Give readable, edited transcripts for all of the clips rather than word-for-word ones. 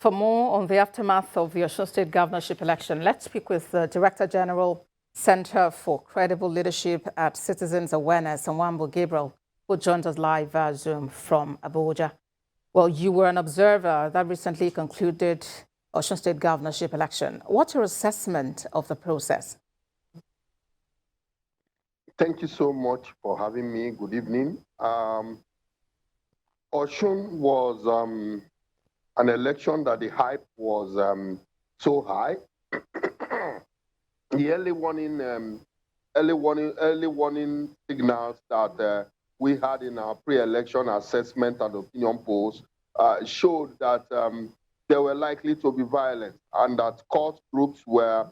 For more on the aftermath of the Osun State governorship election, let's speak with the Director General, Center for Credible Leadership at Citizens Awareness, Nwambu Gabriel, who joined us live via Zoom from Abuja. Well, you were an observer that recently concluded Osun State governorship election. What's your assessment of the process? Thank you so much for having me. Good evening. Osun was an election that the hype was so high. The early warning signals that we had in our pre-election assessment and opinion polls showed that there were likely to be violence and that cult groups were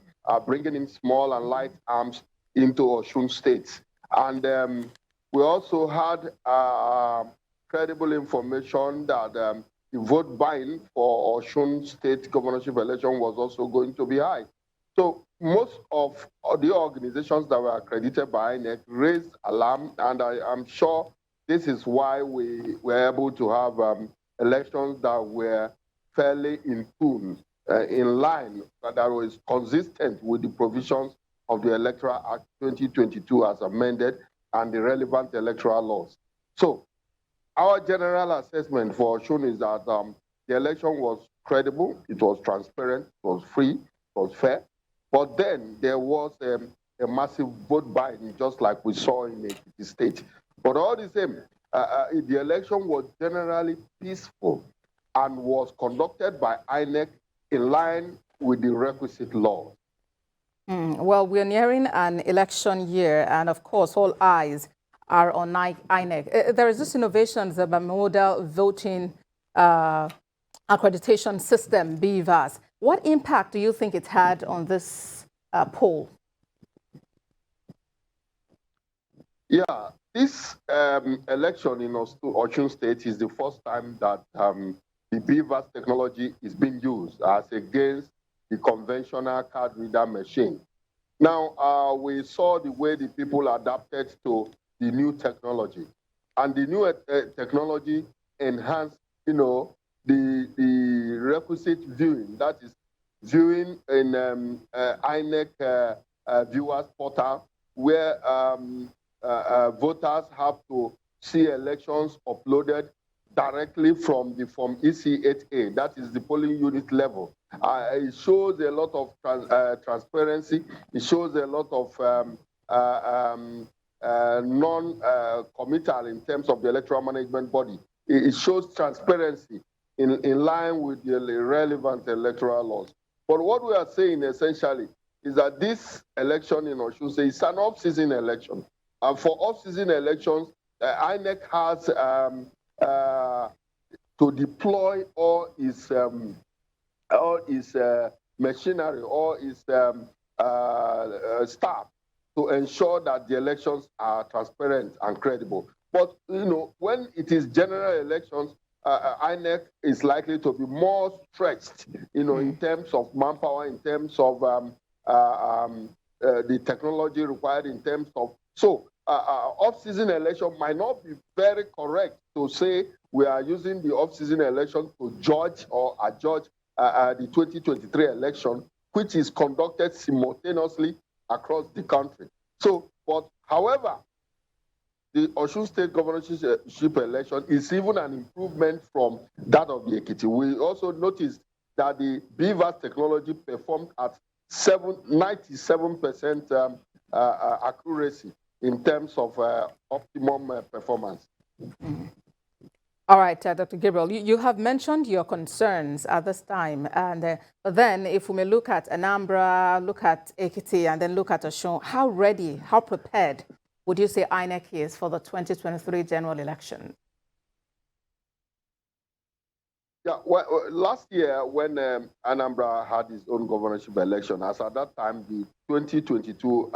bringing in small and light arms into Osun State. And we also had credible information that the vote buying for Osun State governorship election was also going to be high. So most of the organizations that were accredited by INEC raised alarm, and I'm sure this is why we were able to have elections that were fairly in tune, in line, that was consistent with the provisions of the Electoral Act 2022 as amended and the relevant electoral laws. So our general assessment for Osun is that the election was credible, it was transparent, it was free, it was fair. But then there was a massive vote buying, just like we saw in the state. But all the same, the election was generally peaceful and was conducted by INEC in line with the requisite law. Well, we're nearing an election year, and of course, all eyes are on INEC. There is this innovation, the bimodal voting accreditation system, BVAS. What impact do you think it had on this poll? Yeah, this election in Osun State is the first time that the BVAS technology is being used as against the conventional card reader machine. Now, we saw the way the people adapted to the new technology. And the new technology enhanced, the requisite viewing, that is viewing in INEC viewers portal, where voters have to see elections uploaded directly from the Form EC8A, that is the polling unit level. It shows a lot of transparency. It shows a lot of non-committal in terms of the electoral management body. It shows transparency in line with the relevant electoral laws. But what we are saying essentially is that this election in Osun State is an off-season election. And for off-season elections, INEC has to deploy all its machinery, all its staff to ensure that the elections are transparent and credible. But when it is general elections, INEC is likely to be more stretched, in terms of manpower, in terms of the technology required, in terms of off-season election might not be very correct to say we are using the off-season election to judge or adjudge the 2023 election, which is conducted simultaneously across the country. However, the Osun State governorship election is even an improvement from that of the Ekiti. We also noticed that the BVAS technology performed at 97% accuracy in terms of optimum performance. All right, Dr. Gabriel, you have mentioned your concerns at this time. And but then if we may look at Anambra, look at Ekiti, and then look at Osun, how ready, how prepared would you say INEC is for the 2023 general election? Yeah, well, last year when Anambra had its own governorship election, as at that time, the 2022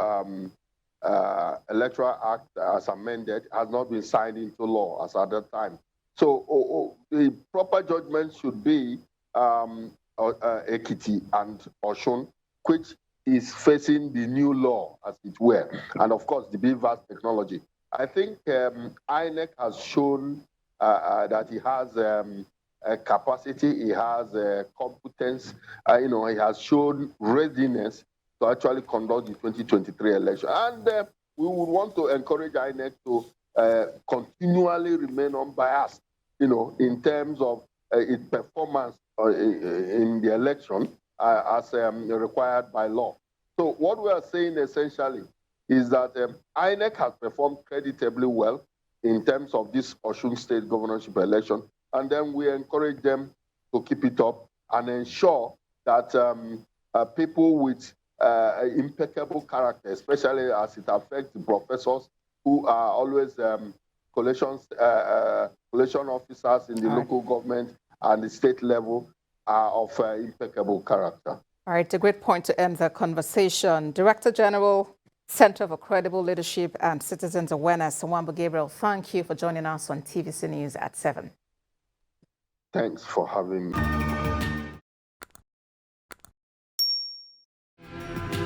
Electoral Act as amended has not been signed into law as at that time. So the proper judgment should be Ekiti and Osun, which is facing the new law, as it were, and of course the BVAS technology. I think INEC has shown that it has capacity, he has competence, he has shown readiness to actually conduct the 2023 election. And we would want to encourage INEC to continually remain unbiased, in terms of its performance in the election as required by law. So what we are saying essentially is that INEC has performed creditably well in terms of this Osun State governorship election, and then we encourage them to keep it up and ensure that people with impeccable character, especially as it affects the professors who are always collection officers in the local government and the state level, are of impeccable character. All right, a great point to end the conversation. Director General, Center for Credible Leadership and Citizens Awareness, Nwambu Gabriel, thank you for joining us on TVC News at 7. Thanks for having me.